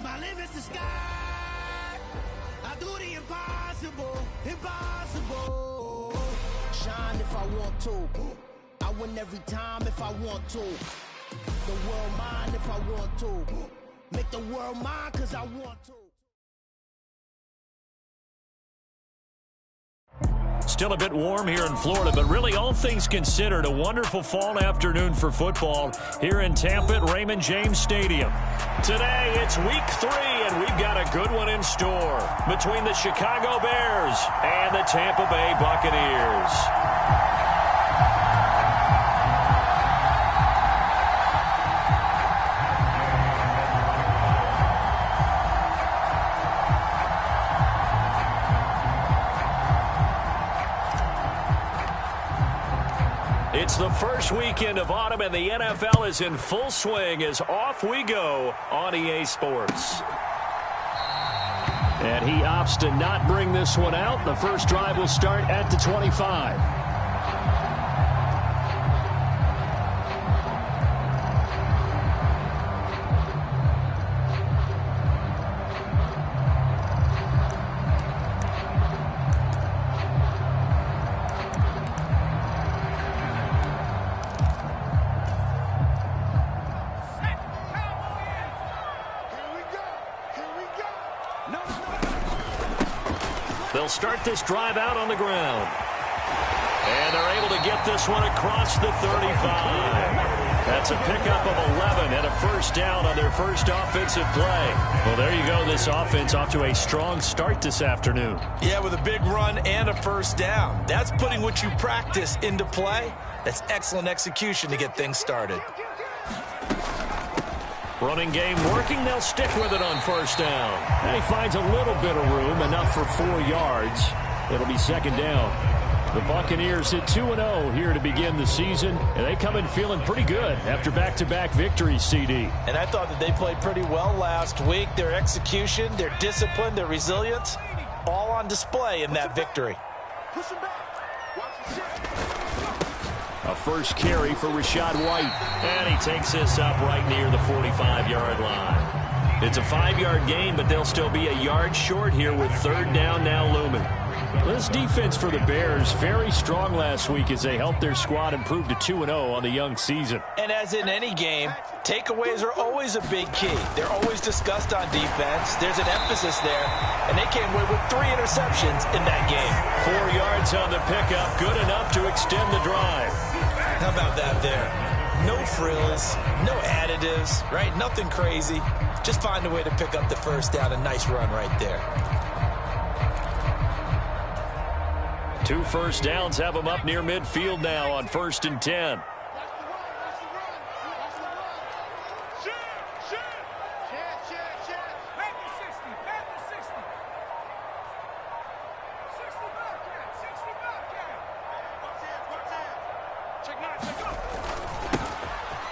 My limit's the sky. I do the impossible, impossible. Shine if I want to. I win every time if I want to. The world mine if I want to. Make the world mine cause I want to. Still a bit warm here in Florida, but really all things considered, a wonderful fall afternoon for football here in Tampa at Raymond James Stadium. Today, it's week 3, and we've got a good one in store between the Chicago Bears and the Tampa Bay Buccaneers. It's the first weekend of autumn, and the NFL is in full swing as off we go on EA Sports. And he opts to not bring this one out. The first drive will start at the 25. They'll start this drive out on the ground. And they're able to get this one across the 35. That's a pickup of 11 and a first down on their first offensive play. Well, there you go. This offense off to a strong start this afternoon. Yeah, with a big run and a first down. That's putting what you practice into play. That's excellent execution to get things started. Running game working. They'll stick with it on first down. And he finds a little bit of room, enough for 4 yards. It'll be second down. The Buccaneers hit 2-0 here to begin the season, and they come in feeling pretty good after back-to-back victories, CD. And I thought that they played pretty well last week. Their execution, their discipline, their resilience, all on display in that victory. Push him back. Watch your shit. A first carry for Rachaad White. And he takes this up right near the 45-yard line. It's a 5-yard gain, but they'll still be a yard short here with third down now looming. This defense for the Bears, very strong last week as they helped their squad improve to 2-0 on the young season. And as in any game, takeaways are always a big key. They're always discussed on defense. There's an emphasis there, and they came away with 3 interceptions in that game. 4 yards on the pickup, good enough to extend the drive. How about that there? No frills, no additives, right? Nothing crazy. Just find a way to pick up the first down. A nice run right there. 2 first downs have them up near midfield now on 1st and 10.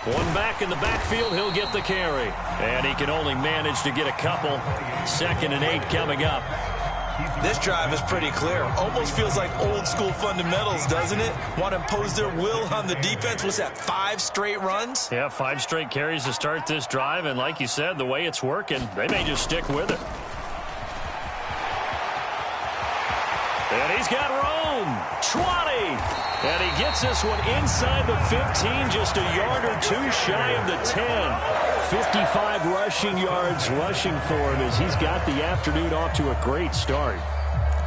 One back in the backfield, he'll get the carry. And he can only manage to get a couple. 2nd and 8 coming up. This drive is pretty clear. Almost feels like old school fundamentals, doesn't it? Want to impose their will on the defense. What's that, 5 straight runs? Yeah, 5 straight carries to start this drive. And like you said, the way it's working, they may just stick with it. And he's got room. 20. And he gets this one inside the 15, just a yard or 2 shy of the 10. 55 rushing yards rushing for him as he's got the afternoon off to a great start.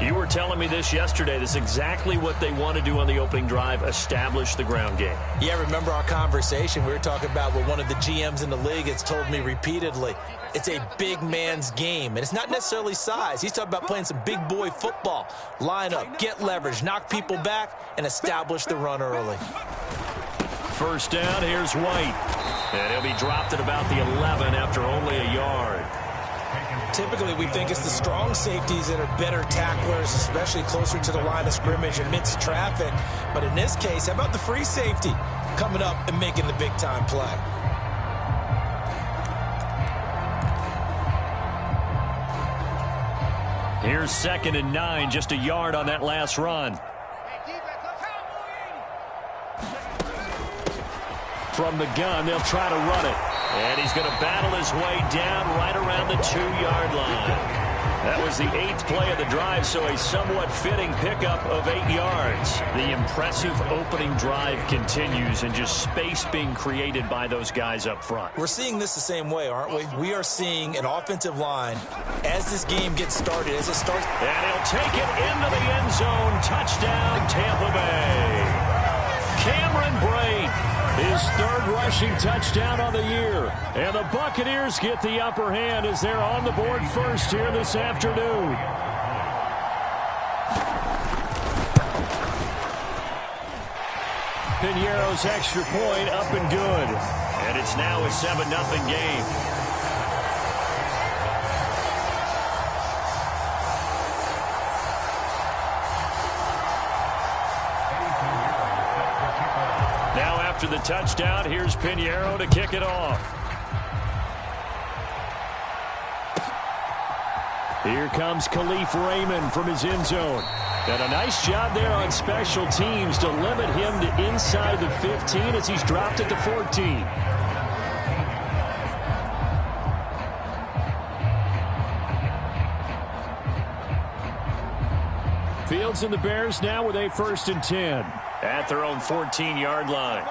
You were telling me this yesterday. This is exactly what they want to do on the opening drive, establish the ground game. Yeah, remember our conversation? We were talking about what one of the GMs in the league has told me repeatedly. It's a big man's game, and it's not necessarily size. He's talking about playing some big boy football. Line up, get leverage, knock people back, and establish the run early. First down, here's White. And he'll be dropped at about the 11 after only a yard. Typically, we think it's the strong safeties that are better tacklers, especially closer to the line of scrimmage amidst traffic. But in this case, how about the free safety coming up and making the big-time play? Here's 2nd and 9, just a yard on that last run. From the gun, they'll try to run it. And he's going to battle his way down right around the 2-yard line. That was the 8th play of the drive, so a somewhat fitting pickup of 8 yards. The impressive opening drive continues, and just space being created by those guys up front. We're seeing this the same way, aren't we? We are seeing an offensive line as this game gets started, as it starts. And he'll take it into the end zone. Touchdown, Tampa Bay. Cameron Brate, his 3rd rushing touchdown of the year. And the Buccaneers get the upper hand as they're on the board first here this afternoon. Piñeiro's extra point up and good. And it's now a 7-0 game. After the touchdown, here's Piñeiro to kick it off. Here comes Khalif Raymond from his end zone. And a nice job there on special teams to limit him to inside the 15 as he's dropped it to 14. Fields and the Bears now with a 1st and 10 at their own 14-yard line.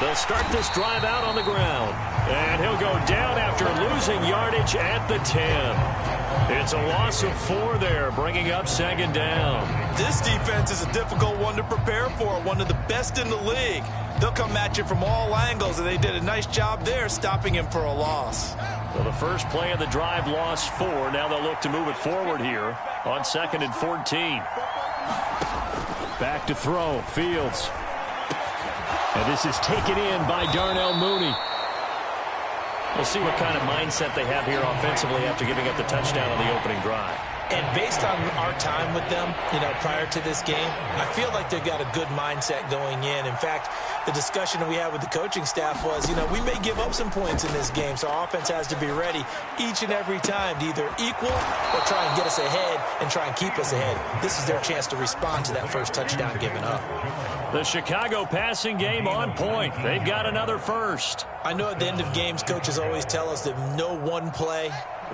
They'll start this drive out on the ground. And he'll go down after losing yardage at the 10. It's a loss of 4 there, bringing up 2nd down. This defense is a difficult one to prepare for, one of the best in the league. They'll come at you from all angles, and they did a nice job there stopping him for a loss. Well, the first play of the drive lost 4. Now they'll look to move it forward here on 2nd and 14. Back to throw, Fields. And this is taken in by Darnell Mooney. We'll see what kind of mindset they have here offensively after giving up the touchdown on the opening drive. And based on our time with them, prior to this game, I feel like they've got a good mindset going in. In fact, the discussion that we had with the coaching staff was, we may give up some points in this game, so our offense has to be ready each and every time to either equal or try and get us ahead and try and keep us ahead. This is their chance to respond to that first touchdown given up. The Chicago passing game on point. They've got another first. I know at the end of games, coaches always tell us that no one play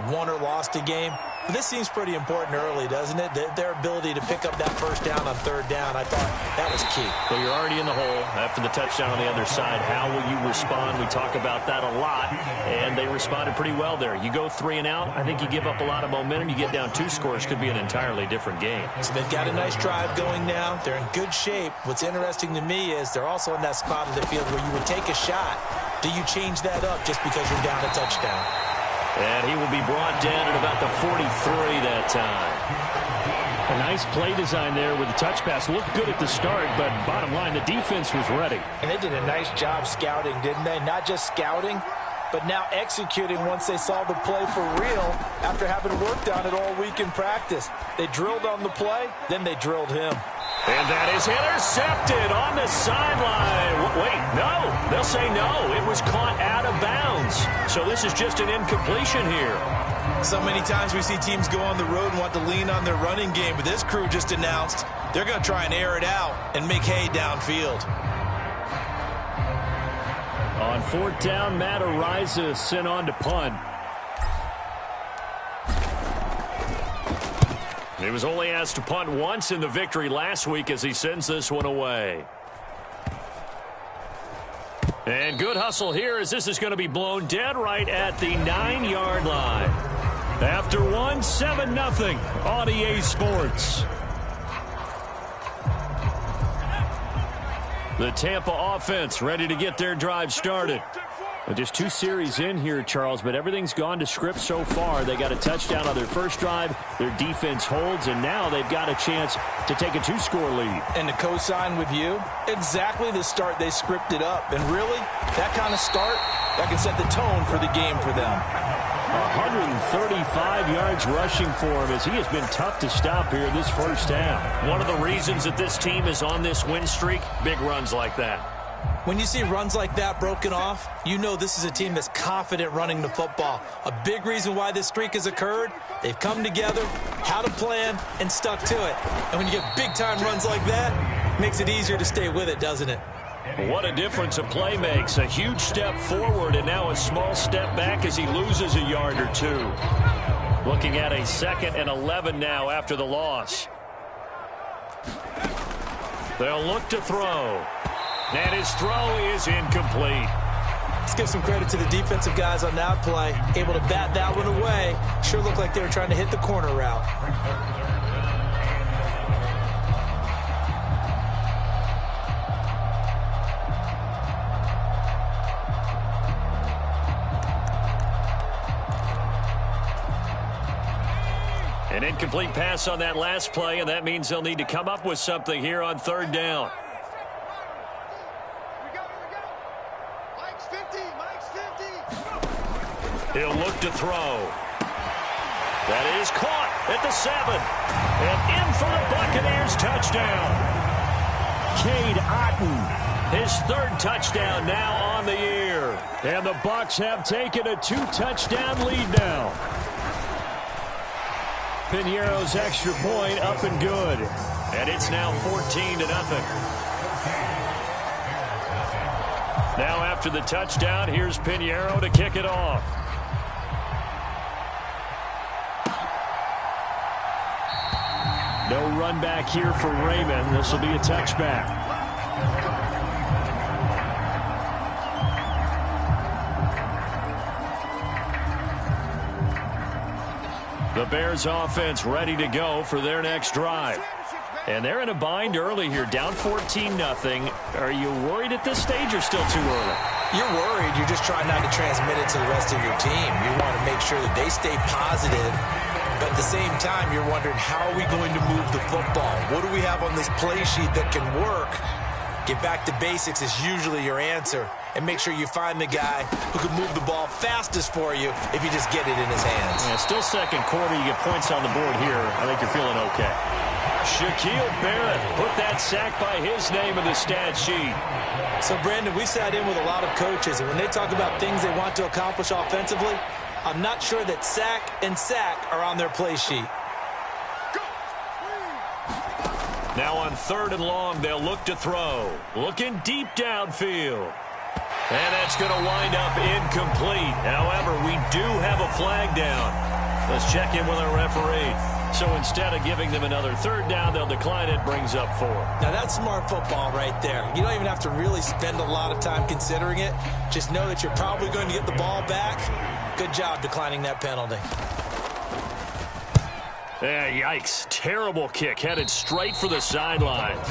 won or lost a game. But this seems pretty important early, doesn't it? Their ability to pick up that first down on 3rd down, I thought that was key. Well, you're already in the hole after the touchdown on the other side. How will you respond? We talk about that a lot, and they responded pretty well there. You go 3 and out, I think you give up a lot of momentum. You get down 2 scores, could be an entirely different game. So they've got a nice drive going now. They're in good shape. What's interesting to me is they're also in that spot of the field where you would take a shot. Do you change that up just because you're down a touchdown? And he will be brought down at about the 43 that time. A nice play design there with the touch pass. Looked good at the start, but bottom line, the defense was ready. And they did a nice job scouting, didn't they? Not just scouting, but now executing once they saw the play for real after having worked on it all week in practice. They drilled on the play, then they drilled him. And that is intercepted on the sideline. Wait, no. They'll say no. It was caught out of bounds. So this is just an incompletion here. So many times we see teams go on the road and want to lean on their running game, but this crew just announced they're going to try and air it out and make hay downfield. On 4th down, Matt Ariza sent on to punt. He was only asked to punt once in the victory last week as he sends this one away. And good hustle here as this is going to be blown dead right at the 9-yard line. After 1, 7-0 on EA Sports. The Tampa offense ready to get their drive started. Just 2 series in here, Charles, but everything's gone to script so far. They got a touchdown on their first drive. Their defense holds, and now they've got a chance to take a 2-score lead. And to co-sign with you, exactly the start they scripted up. And really, that kind of start, that can set the tone for the game for them. 135 yards rushing for him as he has been tough to stop here this first half. One of the reasons that this team is on this win streak, big runs like that. When you see runs like that broken off, you know this is a team that's confident running the football. A big reason why this streak has occurred, they've come together, had a plan, and stuck to it. And when you get big-time runs like that, it makes it easier to stay with it, doesn't it? What a difference a play makes. A huge step forward and now a small step back as he loses a yard or two. Looking at a 2nd and 11 now after the loss. They'll look to throw. And his throw is incomplete. Let's give some credit to the defensive guys on that play. Able to bat that one away. Sure looked like they were trying to hit the corner route. An incomplete pass on that last play, and that means they'll need to come up with something here on 3rd down. He'll look to throw. That is caught at the 7. And in for the Buccaneers touchdown. gque81's, his 3rd touchdown now on the year. And the Bucs have taken a 2-touchdown lead now. Piñeiro's extra point up and good. And it's now 14-0. Now after the touchdown, here's Piñeiro to kick it off. No run back here for Raymond. This will be a touchback. The Bears offense ready to go for their next drive. And they're in a bind early here, down 14-0. Are you worried at this stage or still too early? You're worried. You're just trying not to transmit it to the rest of your team. You want to make sure that they stay positive. But at the same time, you're wondering, how are we going to move the football? What do we have on this play sheet that can work? Get back to basics is usually your answer. And make sure you find the guy who can move the ball fastest for you if you just get it in his hands. Yeah, still 2nd quarter. You get points on the board here. I think you're feeling okay. Shaquille Barrett put that sack by his name in the stat sheet. So, Brandon, we sat in with a lot of coaches, and when they talk about things they want to accomplish offensively, I'm not sure that sack and sack are on their play sheet. Now on 3rd and long, they'll look to throw. Looking deep downfield. And that's going to wind up incomplete. However, we do have a flag down. Let's check in with our referee. So instead of giving them another 3rd down, they'll decline it. Brings up 4. Now, that's smart football right there. You don't even have to really spend a lot of time considering it. Just know that you're probably going to get the ball back. Good job declining that penalty. Yeah, yikes. Terrible kick. Headed straight for the sidelines.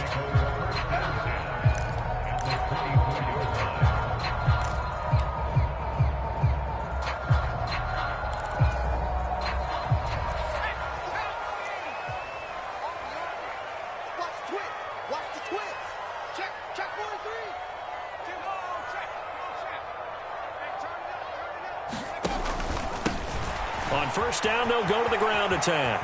On 1st down, they'll go to the ground attack.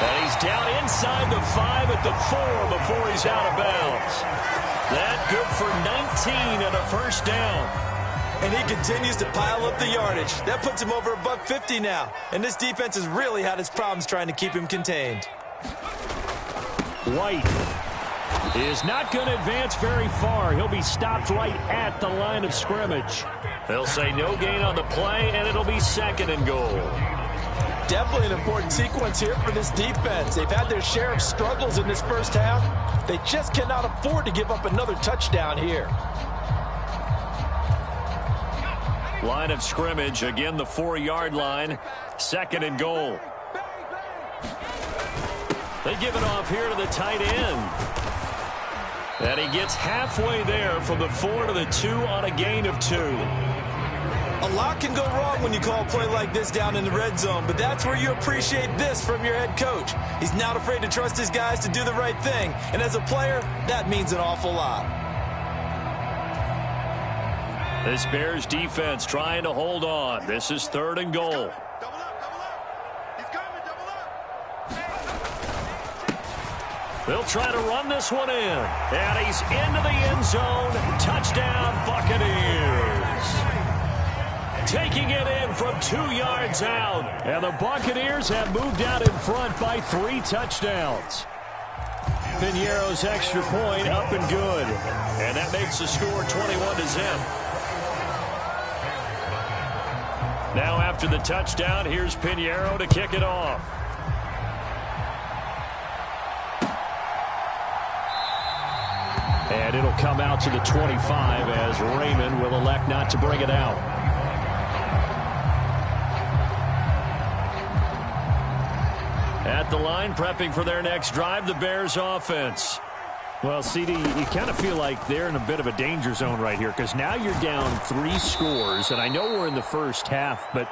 And he's down inside the 5 at the 4 before he's out of bounds. That good for 19 and a 1st down. And he continues to pile up the yardage. That puts him over $150 now. And this defense has really had its problems trying to keep him contained. White is not going to advance very far. He'll be stopped right at the line of scrimmage. They'll say no gain on the play, and it'll be 2nd and goal. Definitely an important sequence here for this defense. They've had their share of struggles in this 1st half. They just cannot afford to give up another touchdown here. Line of scrimmage, again the 4-yard line. 2nd and goal. They give it off here to the tight end. And he gets halfway there from the 4 to the 2 on a gain of 2. A lot can go wrong when you call a play like this down in the red zone, but that's where you appreciate this from your head coach. He's not afraid to trust his guys to do the right thing, and as a player, that means an awful lot. This Bears defense trying to hold on. This is 3rd and goal. They'll try to run this one in. And he's into the end zone. Touchdown, Buccaneers. Taking it in from 2 yards out. And the Buccaneers have moved out in front by 3 touchdowns. Piñeiro's extra point up and good. And that makes the score 21-0. Now after the touchdown, here's Piñeiro to kick it off. And it'll come out to the 25 as Raymond will elect not to bring it out. At the line, prepping for their next drive, the Bears offense. Well, CD, you kind of feel like they're in a bit of a danger zone right here because now you're down 3 scores, and I know we're in the first half, but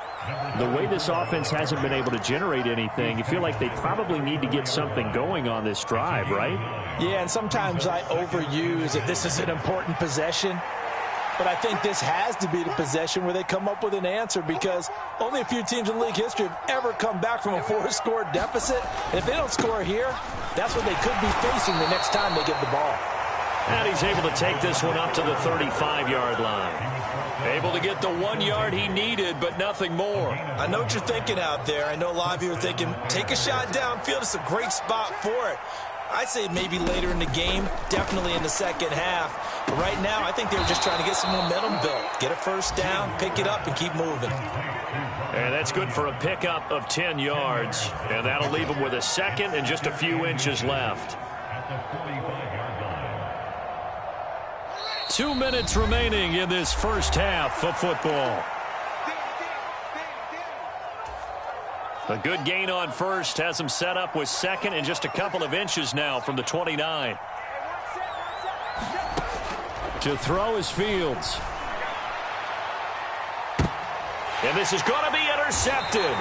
the way this offense hasn't been able to generate anything, you feel like they probably need to get something going on this drive, right? Yeah, and sometimes I overuse that this is an important possession. But I think this has to be the possession where they come up with an answer because only a few teams in league history have ever come back from a 4-score deficit. And if they don't score here, that's what they could be facing the next time they get the ball. And he's able to take this one up to the 35-yard line. Able to get the 1 yard he needed, but nothing more. I know what you're thinking out there. I know a lot of you are thinking, take a shot downfield. It's a great spot for it. I'd say maybe later in the game, definitely in the second half. But right now, I think they were just trying to get some momentum built. Get a first down, pick it up, and keep moving. And that's good for a pickup of 10 yards. And that'll leave them with a second and just a few inches left. 2 minutes remaining in this first half of football. A good gain on first has him set up with second and just a couple of inches now from the 29. To throw is Fields. And this is going to be intercepted.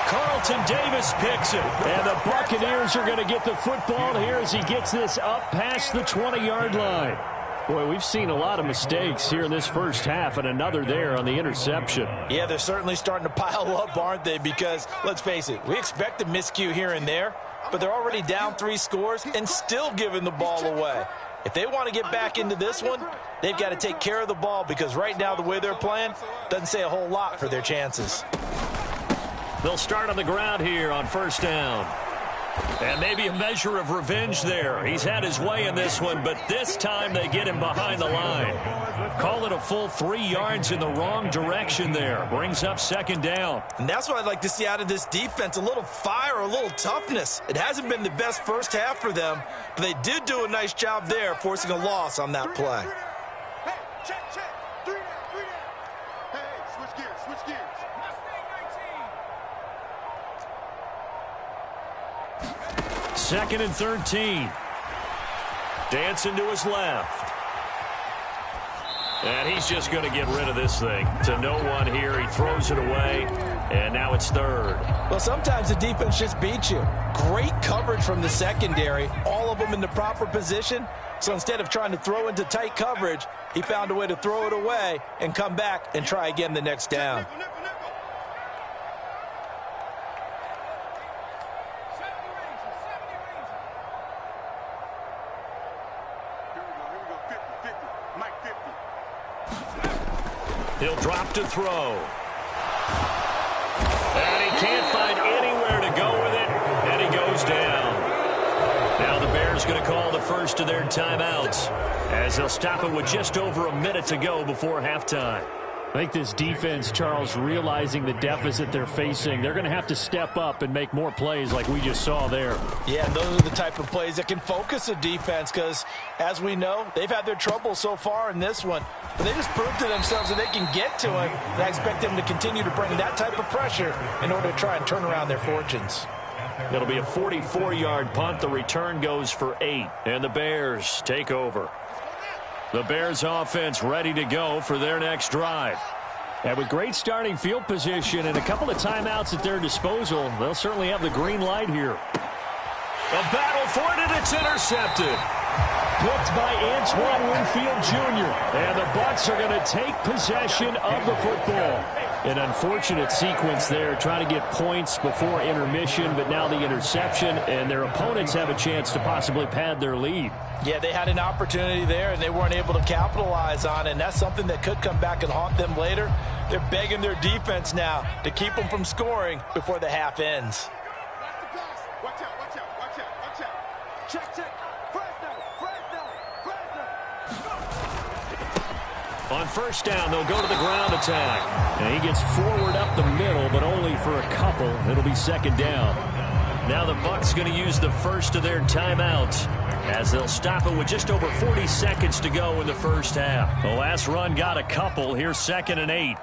Carlton Davis picks it. And the Buccaneers are going to get the football here as he gets this up past the 20-yard line. Boy, we've seen a lot of mistakes here in this first half, and another there on the interception. Yeah, they're certainly starting to pile up, aren't they? Because, let's face it, we expect a miscue here and there, but they're already down 3 scores and still giving the ball away. If they want to get back into this one, they've got to take care of the ball because right now the way they're playing doesn't say a whole lot for their chances. They'll start on the ground here on first down. And maybe a measure of revenge there. He's had his way in this one, but this time they get him behind the line. Call it a full 3 yards in the wrong direction there. Brings up second down. And that's what I'd like to see out of this defense, a little fire, a little toughness. It hasn't been the best first half for them, but they did do a nice job there, forcing a loss on that play. Hey, check. 3 down. Hey, switch gears. Second and 13. Dancing to his left. And he's just going to get rid of this thing to no one here. He throws it away, and now it's third. Well, sometimes the defense just beats you. Great coverage from the secondary, all of them in the proper position. So instead of trying to throw into tight coverage, he found a way to throw it away and come back and try again the next down. He'll drop to throw. And he can't find anywhere to go with it, and he goes down. Now the Bears going to call the first of their timeouts as they'll stop it with just over a minute to go before halftime. I think this defense, Charles, realizing the deficit they're facing, they're going to have to step up and make more plays like we just saw there. Yeah, and those are the type of plays that can focus a defense because, as we know, they've had their trouble so far in this one. But they just proved to themselves that they can get to him, and I expect them to continue to bring that type of pressure in order to try and turn around their fortunes. It'll be a 44-yard punt. The return goes for 8, and the Bears take over. The Bears offense ready to go for their next drive. And with great starting field position and a couple of timeouts at their disposal, they'll certainly have the green light here. A battle for it, and it's intercepted. Picked by Antoine Winfield Jr. And the Bucs are going to take possession of the football. An unfortunate sequence there, trying to get points before intermission, but now the interception, and their opponents have a chance to possibly pad their lead. Yeah, they had an opportunity there, and they weren't able to capitalize on it, and that's something that could come back and haunt them later. They're begging their defense now to keep them from scoring before the half ends. Check, check. Fresno. On first down, they'll go to the ground attack. And he gets forward up the middle, but only for a couple. It'll be second down. Now the Bucs going to use the first of their timeouts as they'll stop it with just over 40 seconds to go in the first half. The last run got a couple. Here's 2nd and 8.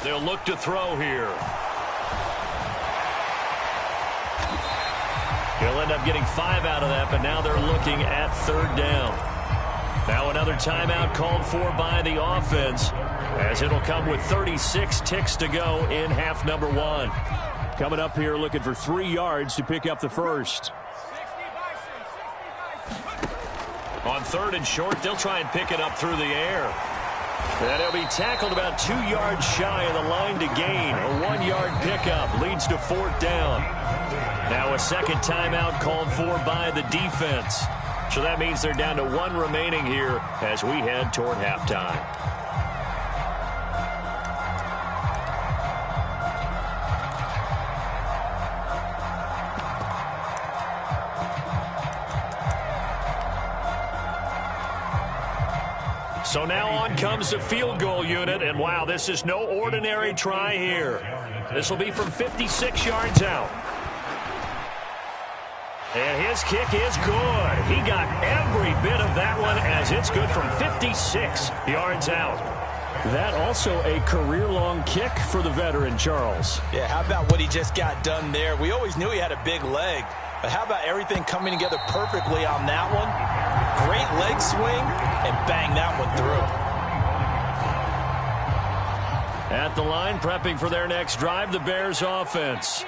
They'll look to throw here. He'll end up getting 5 out of that, but now they're looking at 3rd down. Now another timeout called for by the offense, as it'll come with 36 ticks to go in half number 1. Coming up here looking for 3 yards to pick up the first. On 3rd and short, they'll try and pick it up through the air. And he'll be tackled about 2 yards shy of the line to gain. A 1-yard pickup leads to 4th down. Now a second timeout called for by the defense. So that means they're down to 1 remaining here as we head toward halftime. So now on comes the field goal unit, and wow, this is no ordinary try here. This will be from 56 yards out. And his kick is good. He got every bit of that one as it's good from 56 yards out. That also a career-long kick for the veteran, Charles. Yeah, how about what he just got done there? We always knew he had a big leg, but how about everything coming together perfectly on that one? Great leg swing, and bang that one through. At the line, prepping for their next drive, the Bears offense.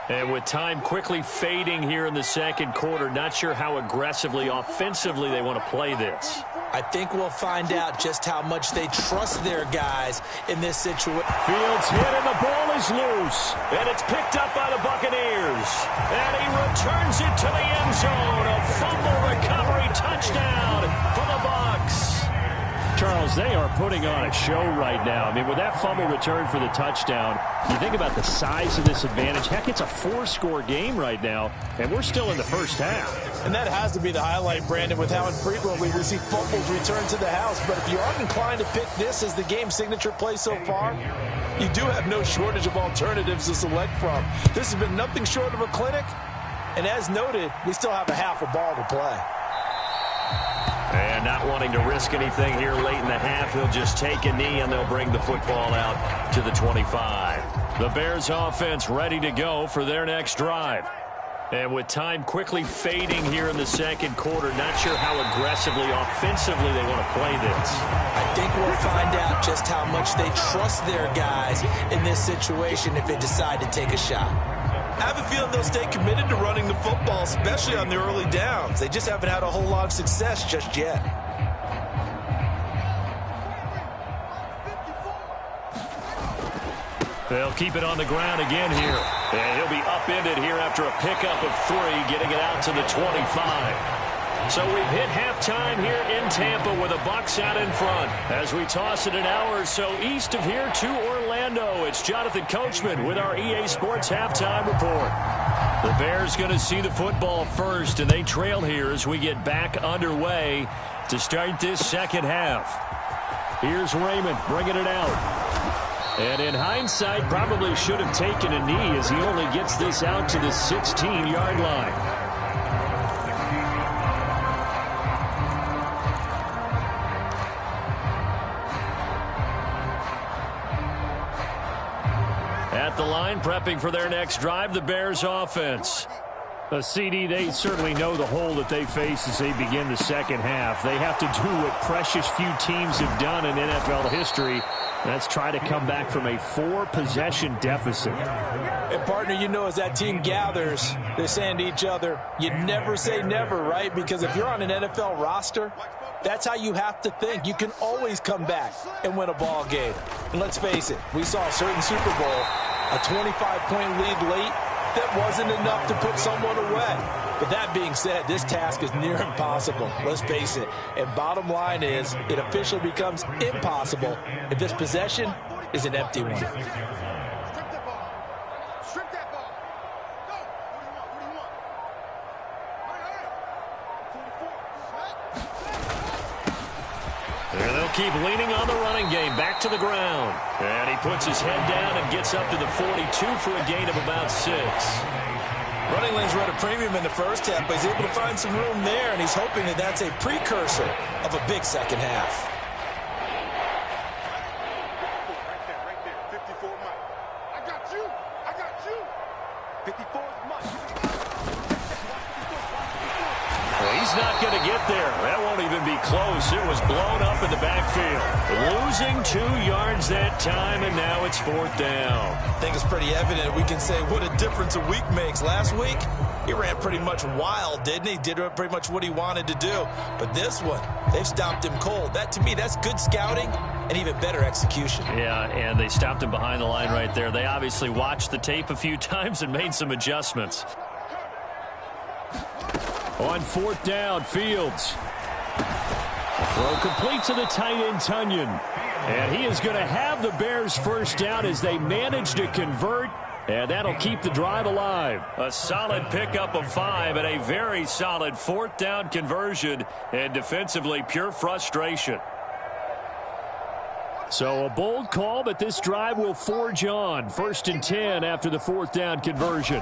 And with time quickly fading here in the second quarter, not sure how aggressively, offensively they want to play this. I think we'll find out just how much they trust their guys in this situation. Fields hit and the ball is loose. And it's picked up by the Buccaneers. And he returns it to the end zone. A fumble recovery touchdown for the Bucs. Charles, they are putting on a show right now. I mean, with that fumble return for the touchdown, you think about the size of this advantage. Heck, it's a 4-score game right now, and we're still in the first half. And that has to be the highlight, Brandon, with how infrequently we see fumbles return to the house. But if you aren't inclined to pick this as the game signature play so far, you do have no shortage of alternatives to select from. This has been nothing short of a clinic. And as noted, we still have a half a ball to play. And not wanting to risk anything here late in the half, he'll just take a knee and they'll bring the football out to the 25. The Bears offense ready to go for their next drive. And with time quickly fading here in the second quarter, not sure how aggressively, offensively they want to play this. I think we'll find out just how much they trust their guys in this situation if they decide to take a shot. I have a feeling they'll stay committed to running the football, especially on the early downs. They just haven't had a whole lot of success just yet. They'll keep it on the ground again here. And he'll be upended here after a pickup of 3, getting it out to the 25. So we've hit halftime here in Tampa with the Bucs out in front. As we toss it an hour or so east of here to Orlando, it's Jonathan Coachman with our EA Sports Halftime Report. The Bears going to see the football first, and they trail here as we get back underway to start this second half. Here's Raymond bringing it out. And in hindsight, probably should have taken a knee as he only gets this out to the 16-yard line. At the line, prepping for their next drive, the Bears offense. CD, they certainly know the hole that they face as they begin the second half. They have to do what precious few teams have done in NFL history. That's try to come back from a 4-possession deficit. And, partner, you know, as that team gathers, they're saying to each other, you never say never, right? Because if you're on an NFL roster, that's how you have to think. You can always come back and win a ball game. And let's face it, we saw a certain Super Bowl, a 25-point lead late, that wasn't enough to put someone away. But that being said, this task is near impossible. Let's face it. And bottom line is, it officially becomes impossible if this possession is an empty one. Strip that ball. Strip that ball. Go. What do you want? Hurry. There they'll keep leaning on the running game. Back to the ground. And he puts his head down and gets up to the 42 for a gain of about 6. Running lanes were at a premium in the first half, but he's able to find some room there, and he's hoping that that's a precursor of a big second half. Right there. 54 Mike. I got you. 54 Mike. Well, he's not going to get there. That won't even be close. It was blown up in the backfield. Losing 2 yards that time, and now it's 4th down. I think it's pretty evident. We can say what a difference a week makes. Last week, he ran pretty much wild, didn't he? Did pretty much what he wanted to do. But this one, they've stopped him cold. That, to me, that's good scouting and even better execution. Yeah, and they stopped him behind the line right there. They obviously watched the tape a few times and made some adjustments. On 4th down, Fields. Throw complete to the tight end, Tunyon. And he is going to have the Bears first down as they manage to convert. And that'll keep the drive alive. A solid pickup of 5 and a very solid 4th down conversion. And defensively, pure frustration. So a bold call, but this drive will forge on. 1st and 10 after the 4th down conversion.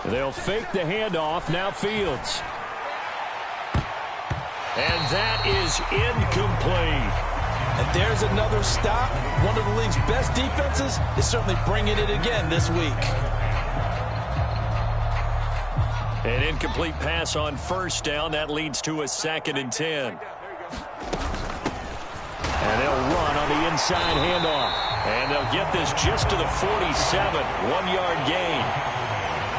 They'll fake the handoff. Now Fields. And that is incomplete. And there's another stop. One of the league's best defenses is certainly bringing it again this week. An incomplete pass on 1st down. That leads to a 2nd and 10. And they'll run on the inside handoff. And they'll get this just to the 47. 1-yard gain.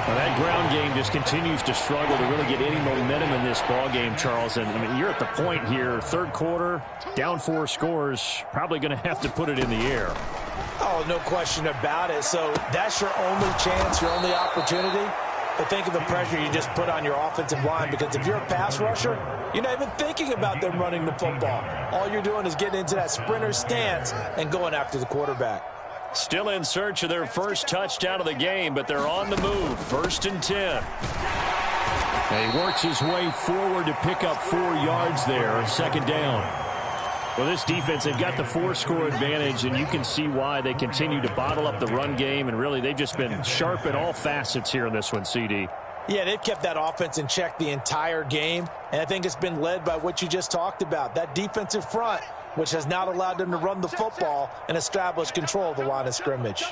Well, that ground game just continues to struggle to really get any momentum in this ball game, Charles. And I mean, you're at the point here, 3rd quarter, down 4 scores, probably going to have to put it in the air. Oh, no question about it. So that's your only chance, your only opportunity. But think of the pressure you just put on your offensive line, because if you're a pass rusher, you're not even thinking about them running the football. All you're doing is getting into that sprinter stance and going after the quarterback. Still in search of their first touchdown of the game, but they're on the move. 1st and 10. And he works his way forward to pick up 4 yards there. 2nd down. Well, this defense, they've got the 4-score advantage, and you can see why they continue to bottle up the run game, and really they've just been sharp in all facets here in this one, CD. Yeah, they've kept that offense in check the entire game, and I think it's been led by what you just talked about, that defensive front, which has not allowed them to run the football and establish control of the line of scrimmage.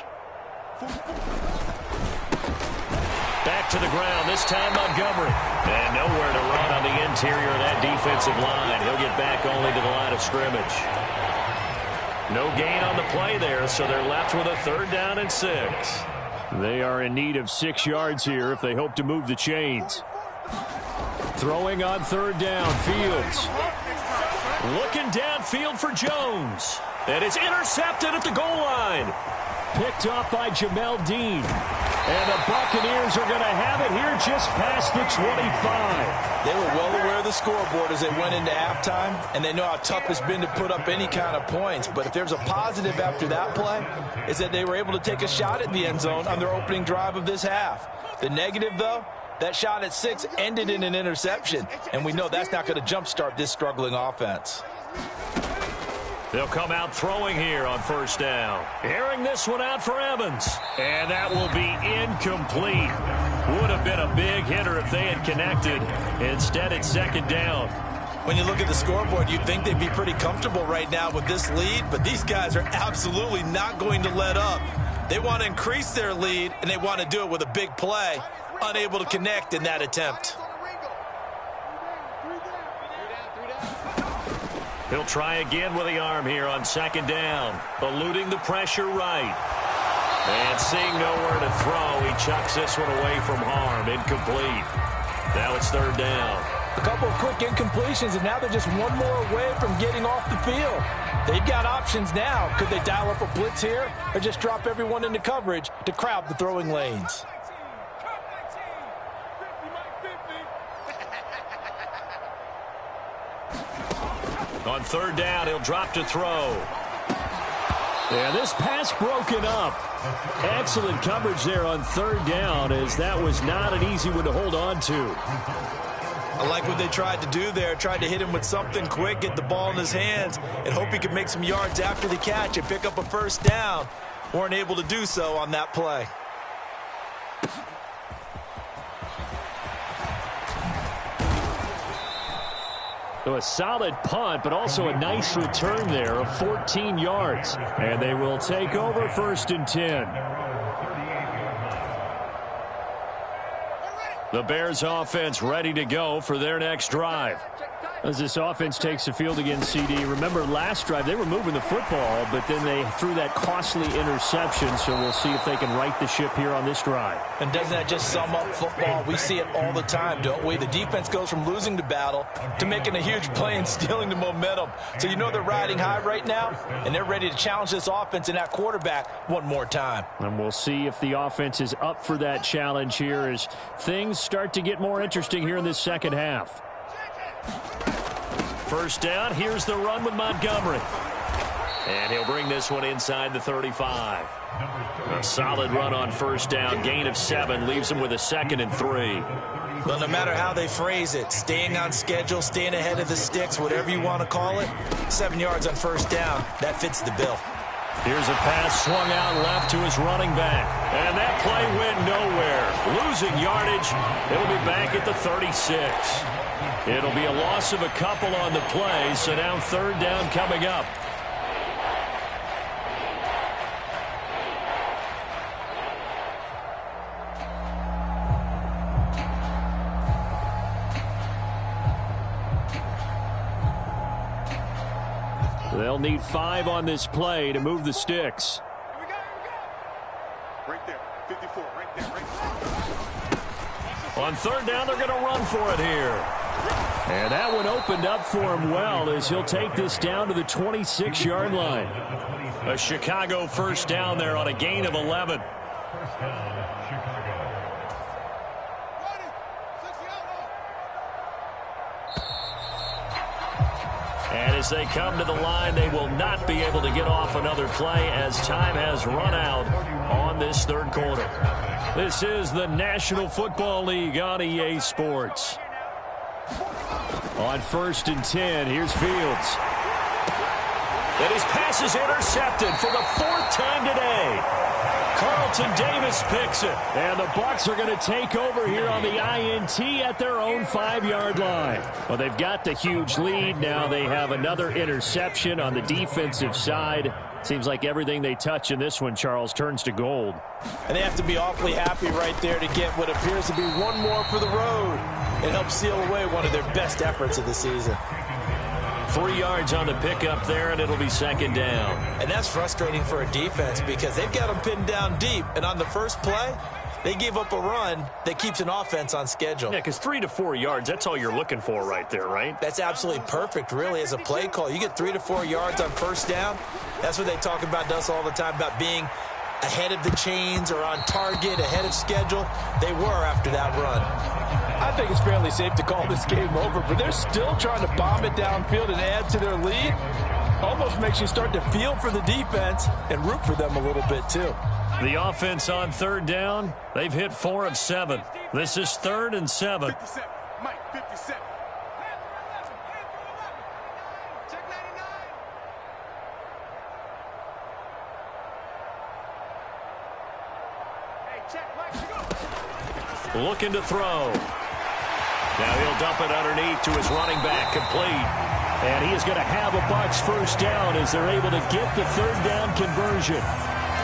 Back to the ground, this time Montgomery. And nowhere to run on the interior of that defensive line. He'll get back only to the line of scrimmage. No gain on the play there, so they're left with a 3rd down and 6. They are in need of 6 yards here if they hope to move the chains. Throwing on 3rd down, Fields. Looking downfield for Jones. And it's intercepted at the goal line. Picked off by Jamel Dean. And the Buccaneers are going to have it here just past the 25. They were well aware of the scoreboard as they went into halftime, and they know how tough it's been to put up any kind of points. But if there's a positive after that play, is that they were able to take a shot at the end zone on their opening drive of this half. The negative, though, that shot at 6 ended in an interception, and we know that's not going to jumpstart this struggling offense. They'll come out throwing here on 1st down. Airing this one out for Evans. And that will be incomplete. Would have been a big hitter if they had connected. Instead, it's 2nd down. When you look at the scoreboard, you'd think they'd be pretty comfortable right now with this lead, but these guys are absolutely not going to let up. They want to increase their lead, and they want to do it with a big play. Unable to connect in that attempt. He'll try again with the arm here on 2nd down. Eluding the pressure right. And seeing nowhere to throw, he chucks this one away from harm. Incomplete. Now it's 3rd down. A couple of quick incompletions, and now they're just one more away from getting off the field. They've got options now. Could they dial up a blitz here or just drop everyone into coverage to crowd the throwing lanes? On 3rd down, he'll drop to throw. Yeah, this pass broken up. Excellent coverage there on third down, as that was not an easy one to hold on to. I like what they tried to do there. Tried to hit him with something quick, get the ball in his hands, and hope he could make some yards after the catch and pick up a first down. Weren't able to do so on that play. So a solid punt, but also a nice return there of 14 yards. And they will take over 1st and 10. The Bears offense ready to go for their next drive. As this offense takes the field against CD, remember last drive they were moving the football, but then they threw that costly interception, so we'll see if they can right the ship here on this drive. And doesn't that just sum up football? We see it all the time, don't we? The defense goes from losing the battle to making a huge play and stealing the momentum. So you know they're riding high right now, and they're ready to challenge this offense and that quarterback one more time. And we'll see if the offense is up for that challenge here as things start to get more interesting here in this second half. First down, here's the run with Montgomery. And he'll bring this one inside the 35. A solid run on first down, gain of 7, leaves him with a 2nd and 3. Well, no matter how they phrase it, staying on schedule, staying ahead of the sticks, whatever you want to call it, 7 yards on first down, that fits the bill. Here's a pass swung out left to his running back. And that play went nowhere. Losing yardage. It'll be back at the 36. It'll be a loss of a couple on the play, so now 3rd down coming up. They'll need 5 on this play to move the sticks. Here we go. Right there, 54, right there, right there. On 3rd down, they're going to run for it here. And that one opened up for him well as he'll take this down to the 26-yard line. A Chicago first down there on a gain of 11. And as they come to the line, they will not be able to get off another play as time has run out on this 3rd quarter. This is the National Football League on EA Sports. On 1st and 10, here's Fields. And his pass is intercepted for the 4th time today. Carlton Davis picks it. And the Bucs are going to take over here on the INT at their own 5-yard line. Well, they've got the huge lead. Now they have another interception on the defensive side. Seems like everything they touch in this one, Charles, turns to gold. And they have to be awfully happy right there to get what appears to be one more for the road. It helps seal away one of their best efforts of the season. 3 yards on the pickup there, and it'll be 2nd down. And that's frustrating for a defense because they've got them pinned down deep. And on the first play, they give up a run that keeps an offense on schedule. Yeah, because 3 to 4 yards, that's all you're looking for right there, right? That's absolutely perfect, really, as a play call. You get 3 to 4 yards on first down. That's what they talk about to us all the time, about being ahead of the chains or on target, ahead of schedule. They were after that run. I think it's fairly safe to call this game over, but they're still trying to bomb it downfield and add to their lead. Almost makes you start to feel for the defense and root for them a little bit, too. The offense on 3rd down, they've hit 4 of 7. This is 3rd and 7. 57, Mike, 57. Check 99. Hey, check, Mike, go. Looking to throw. Now he'll dump it underneath to his running back, complete. And he is going to have a Bucs first down as they're able to get the 3rd down conversion.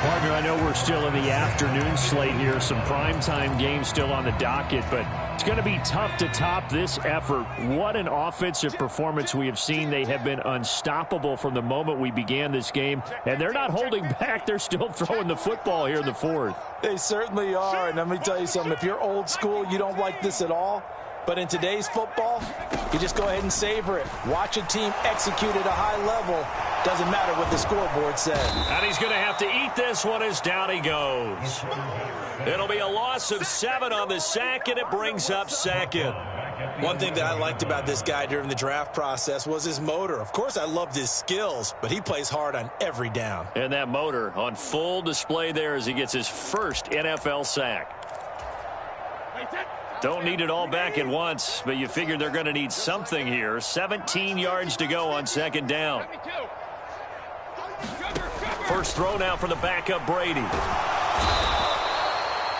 Partner, I know we're still in the afternoon slate here. Some primetime games still on the docket, but it's going to be tough to top this effort. What an offensive performance we have seen. They have been unstoppable from the moment we began this game, and they're not holding back. They're still throwing the football here in the 4th. They certainly are, and let me tell you something. If you're old school, you don't like this at all. But in today's football, you just go ahead and savor it. Watch a team execute at a high level. Doesn't matter what the scoreboard says. And he's going to have to eat this one as down he goes. It'll be a loss of 7 on the sack, and it brings up 2nd. One thing that I liked about this guy during the draft process was his motor. Of course, I loved his skills, but he plays hard on every down. And that motor on full display there as he gets his first NFL sack. Don't need it all back at once, but you figure they're going to need something here. 17 yards to go on second down. First throw now for the backup Brady.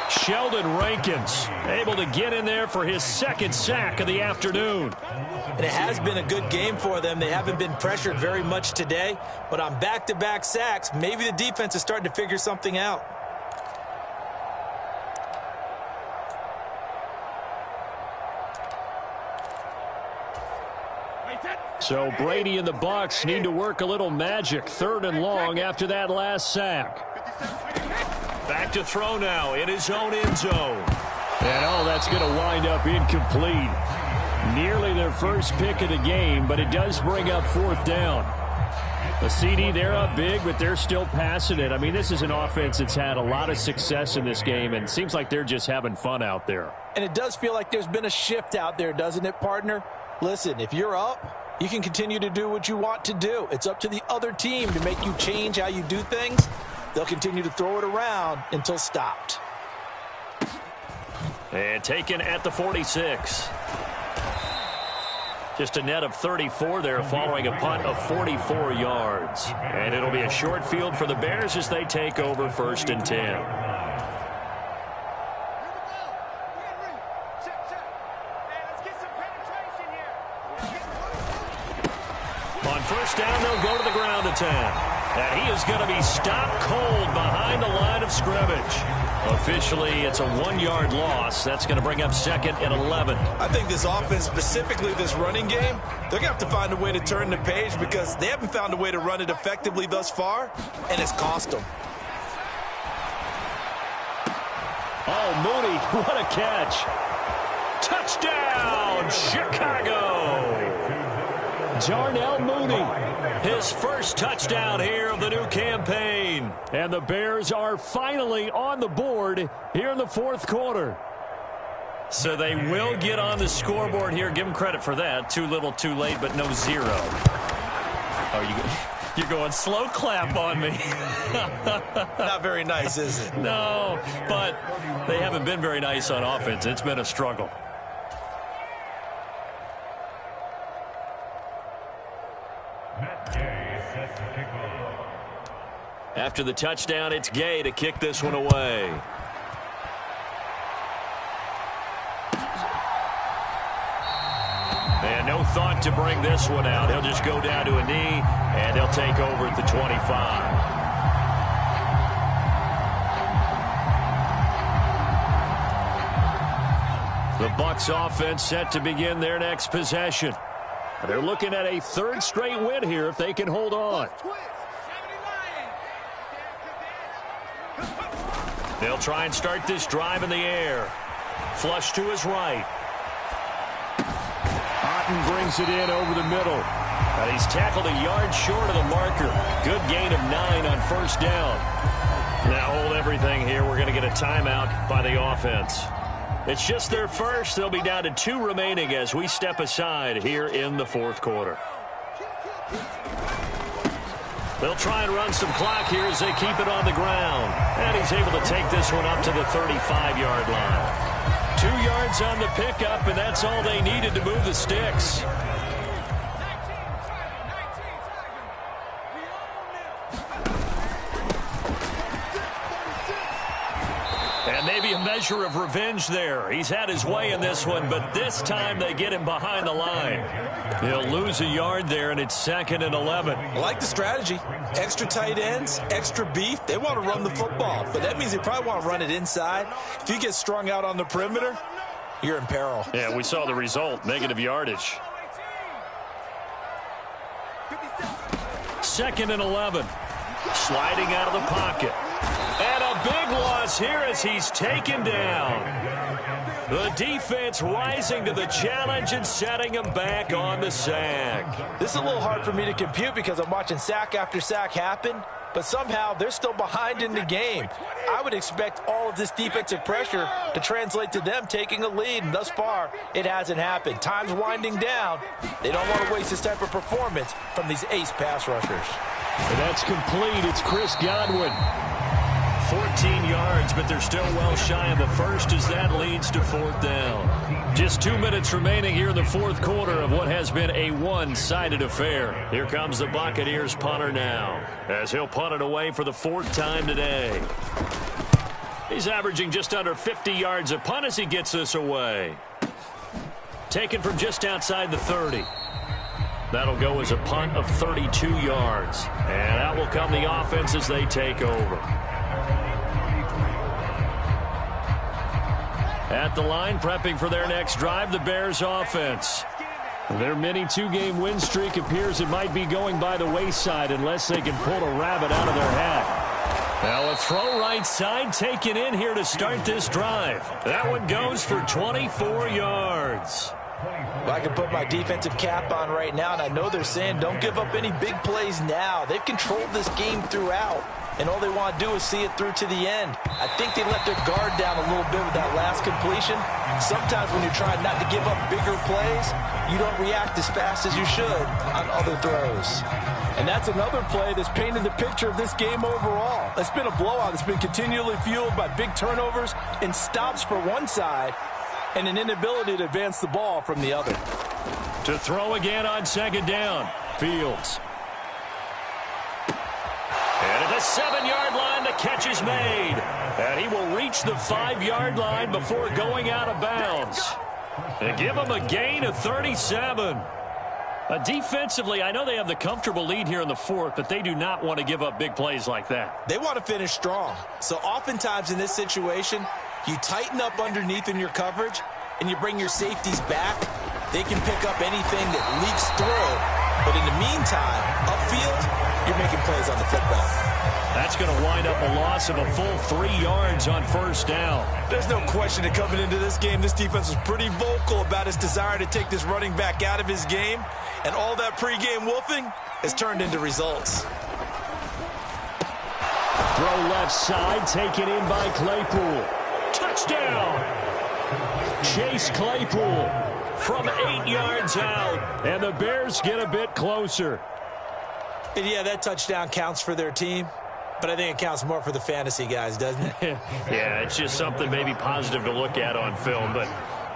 Sheldon Rankins able to get in there for his second sack of the afternoon. And it has been a good game for them. They haven't been pressured very much today, but on back-to-back sacks, maybe the defense is starting to figure something out. So Brady and the Bucs need to work a little magic. 3rd and long after that last sack. Back to throw now in his own end zone. And that's going to wind up incomplete. Nearly their first pick of the game, but it does bring up 4th down. The CD, they're up big, but they're still passing it. I mean, this is an offense that's had a lot of success in this game, and it seems like they're just having fun out there. And it does feel like there's been a shift out there, doesn't it, partner? Listen, if you're up, you can continue to do what you want to do. It's up to the other team to make you change how you do things. They'll continue to throw it around until stopped. And taken at the 46. Just a net of 34 there following a punt of 44 yards. And it'll be a short field for the Bears as they take over 1st and 10. On first down, they'll go to the ground attack. And he is going to be stopped cold behind the line of scrimmage. Officially, it's a 1-yard loss. That's going to bring up 2nd and 11. I think this offense, specifically this running game, they're going to have to find a way to turn the page because they haven't found a way to run it effectively thus far, and it's cost them. Oh, Mooney, what a catch. Touchdown, Chicago. Darnell Mooney, his first touchdown here of the new campaign. And the Bears are finally on the board here in the 4th quarter. So they will get on the scoreboard here. Give them credit for that. Too little, too late, but no 0. Oh, you're going slow clap on me. Not very nice, is it? No, but they haven't been very nice on offense. It's been a struggle. After the touchdown, it's Gay to kick this one away. And no thought to bring this one out. He'll just go down to a knee, and they'll take over at the 25. The Bucs offense set to begin their next possession. They're looking at a 3rd straight win here if they can hold on. They'll try and start this drive in the air. Flush to his right. Otten brings it in over the middle. And he's tackled a yard short of the marker. Good gain of 9 on first down. Now hold everything here. We're going to get a timeout by the offense. It's just their first. They'll be down to 2 remaining as we step aside here in the 4th quarter. They'll try and run some clock here as they keep it on the ground. And he's able to take this one up to the 35-yard line. 2 yards on the pickup, and that's all they needed to move the sticks. And maybe a measure of revenge there. He's had his way in this one, but this time they get him behind the line. He'll lose a yard there, and it's 2nd and 11. I like the strategy. Extra tight ends, extra beef. They want to run the football, but that means they probably want to run it inside. If you get strung out on the perimeter, you're in peril. Yeah, we saw the result, negative yardage. 2nd and 11. Sliding out of the pocket. And a big loss here as he's taken down. The defense rising to the challenge and setting him back on the sack. This is a little hard for me to compute because I'm watching sack after sack happen, but somehow they're still behind in the game. I would expect all of this defensive pressure to translate to them taking a lead, and thus far, it hasn't happened. Time's winding down. They don't want to waste this type of performance from these ace pass rushers. And that's complete. It's Chris Godwin. 14 yards, but they're still well shy of the first as that leads to fourth down. Just 2 minutes remaining here in the fourth quarter of what has been a one-sided affair. Here comes the Buccaneers punter now, as he'll punt it away for the fourth time today. He's averaging just under 50 yards a punt as he gets this away. Taken from just outside the 30. That'll go as a punt of 32 yards. And out will come the offense as they take over. At the line, prepping for their next drive, the Bears offense. Their mini two-game win streak appears it might be going by the wayside unless they can pull a rabbit out of their hat. Now a throw right side taken in here to start this drive. That one goes for 24 yards. Well, I can put my defensive cap on right now, and I know they're saying don't give up any big plays now. They've controlled this game throughout, and all they want to do is see it through to the end. I think they let their guard down a little bit with that last completion. Sometimes when you're trying not to give up bigger plays, you don't react as fast as you should on other throws. And that's another play that's painted the picture of this game overall. It's been a blowout. It's been continually fueled by big turnovers and stops for one side, and an inability to advance the ball from the other. To throw again on second down, Fields. And at the 7-yard line, the catch is made. And he will reach the 5-yard line before going out of bounds. And give him a gain of 37. Defensively, I know they have the comfortable lead here in the fourth, but they do not want to give up big plays like that. They want to finish strong. So oftentimes in this situation, you tighten up underneath in your coverage, and you bring your safeties back. They can pick up anything that leaks through. But in the meantime, upfield, you're making plays on the football. That's going to wind up a loss of a full 3 yards on first down. There's no question that coming into this game, this defense was pretty vocal about its desire to take this running back out of his game. And all that pregame wolfing has turned into results. Throw left side, taken in by Claypool. Touchdown! Chase Claypool from 8 yards out, and the Bears get a bit closer. And yeah, that touchdown counts for their team, but I think it counts more for the fantasy guys, doesn't it? Yeah, it's just something maybe positive to look at on film, but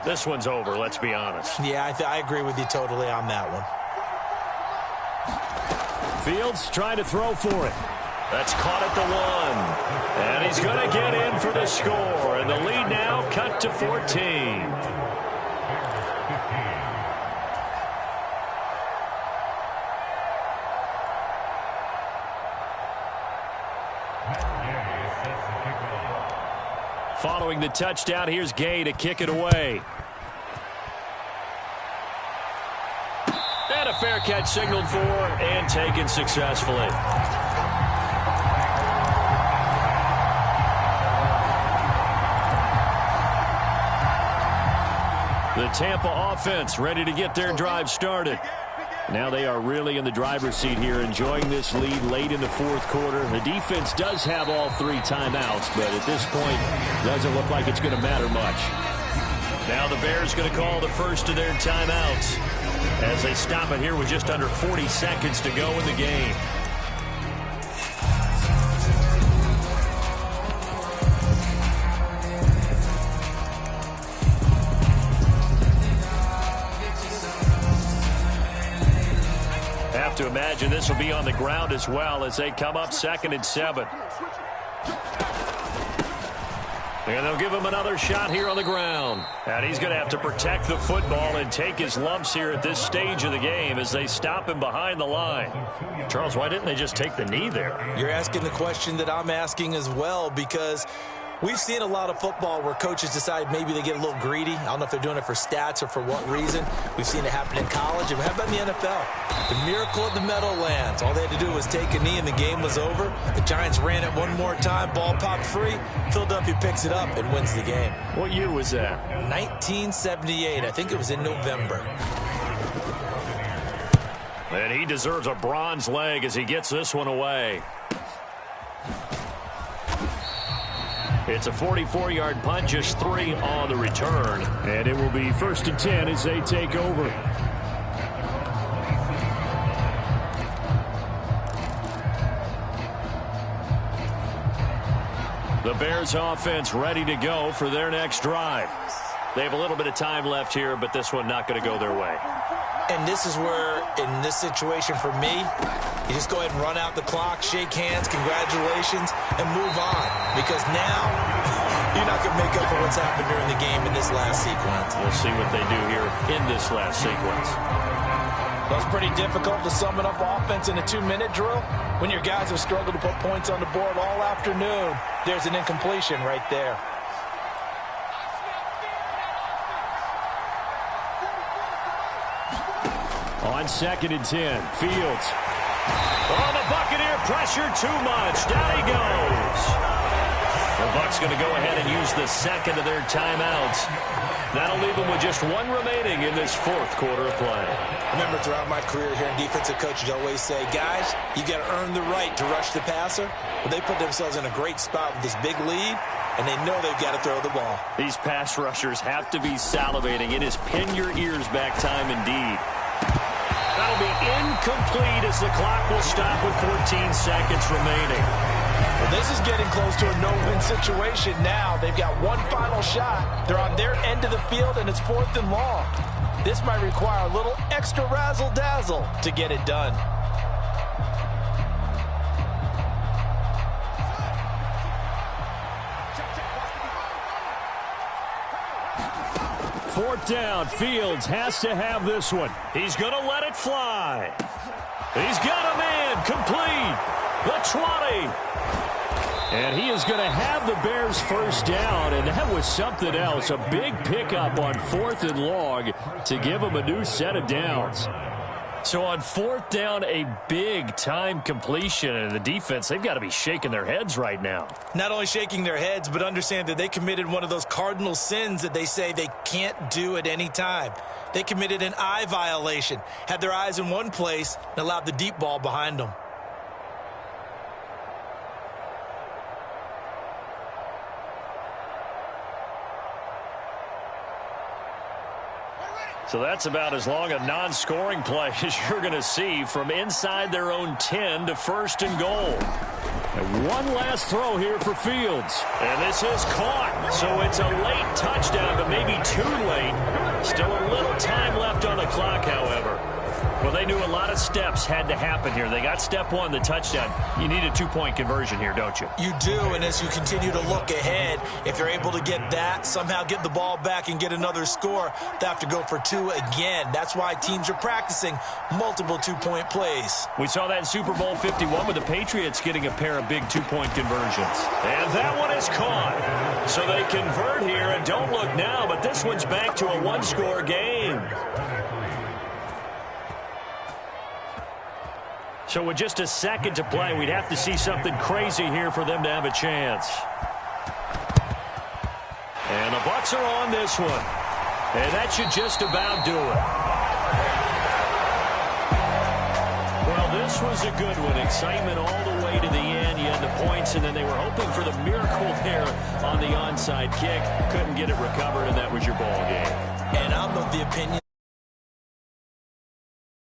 this one's over, let's be honest. Yeah, I agree with you totally on that one. Fields trying to throw for it. That's caught at the 1. And he's going to get in for the score. And the lead now cut to 14. Following the touchdown, here's Gay to kick it away. And a fair catch signaled for and taken successfully. The Tampa offense ready to get their drive started. Now they are really in the driver's seat here, enjoying this lead late in the fourth quarter. The defense does have all 3 timeouts, but at this point, doesn't look like it's going to matter much. Now the Bears going to call the first of their timeouts as they stop it here with just under 40 seconds to go in the game. To imagine this will be on the ground as well as they come up 2nd and 7. And they'll give him another shot here on the ground. And he's going to have to protect the football and take his lumps here at this stage of the game as they stop him behind the line. Charles, why didn't they just take the knee there? You're asking the question that I'm asking as well, because We've seen a lot of football where coaches decide maybe they get a little greedy. I don't know if they're doing it for stats or for what reason. We've seen it happen in college. And how about in the NFL? The miracle of the Meadowlands. All they had to do was take a knee and the game was over. The Giants ran it one more time. Ball popped free. Philadelphia picks it up and wins the game. What year was that? 1978. I think it was in November. And he deserves a bronze leg as he gets this one away. It's a 44-yard punt, just 3 on the return. And it will be 1st and 10 as they take over. The Bears offense ready to go for their next drive. They have a little bit of time left here, but this one not going to go their way. And this is where, in this situation for me, you just go ahead and run out the clock, shake hands, congratulations, and move on. Because now, you're not going to make up for what's happened during the game in this last sequence. We'll see what they do here in this last sequence. Well, it's pretty difficult to sum up offense in a 2-minute drill when your guys have struggled to put points on the board all afternoon. There's an incompletion right there. On 2nd and 10, Fields. Oh, the Buccaneer pressure too much. Down he goes. The Bucs going to go ahead and use the second of their timeouts. That'll leave them with just 1 remaining in this 4th quarter of play. Remember, throughout my career here in defensive coaches always say, guys, you got to earn the right to rush the passer. But they put themselves in a great spot with this big lead, and they know they've got to throw the ball. These pass rushers have to be salivating. It is pin your ears back time indeed. That'll be incomplete as the clock will stop with 14 seconds remaining. Well, this is getting close to a no-win situation now. They've got one final shot. They're on their end of the field, and it's 4th and long. This might require a little extra razzle-dazzle to get it done. Fourth down, Fields has to have this one. He's going to let it fly. He's got a man, complete. The 20. And he is going to have the Bears first down, and that was something else. A big pickup on 4th and long to give them a new set of downs. So on 4th down, a big-time completion, and the defense, they've got to be shaking their heads right now. Not only shaking their heads, but understand that they committed one of those cardinal sins that they say they can't do at any time. They committed an eye violation, had their eyes in one place, and allowed the deep ball behind them. So that's about as long a non-scoring play as you're going to see from inside their own 10 to 1st and goal. And one last throw here for Fields. And this is caught. So it's a late touchdown, but maybe too late. Still a little time left on the clock, however. Well, they knew a lot of steps had to happen here. They got step 1, the touchdown. You need a 2-point conversion here, don't you? You do, and as you continue to look ahead, if they're able to get that, somehow get the ball back and get another score, they have to go for 2 again. That's why teams are practicing multiple 2-point plays. We saw that in Super Bowl 51 with the Patriots getting a pair of big 2-point conversions. And that one is caught. So they convert here, and don't look now, but this one's back to a 1-score game. So with just a second to play, we'd have to see something crazy here for them to have a chance. And the Bucs are on this one. And that should just about do it. Well, this was a good one. Excitement all the way to the end. You had the points, and then they were hoping for the miracle there on the onside kick. Couldn't get it recovered, and that was your ball game. And I'm of the opinion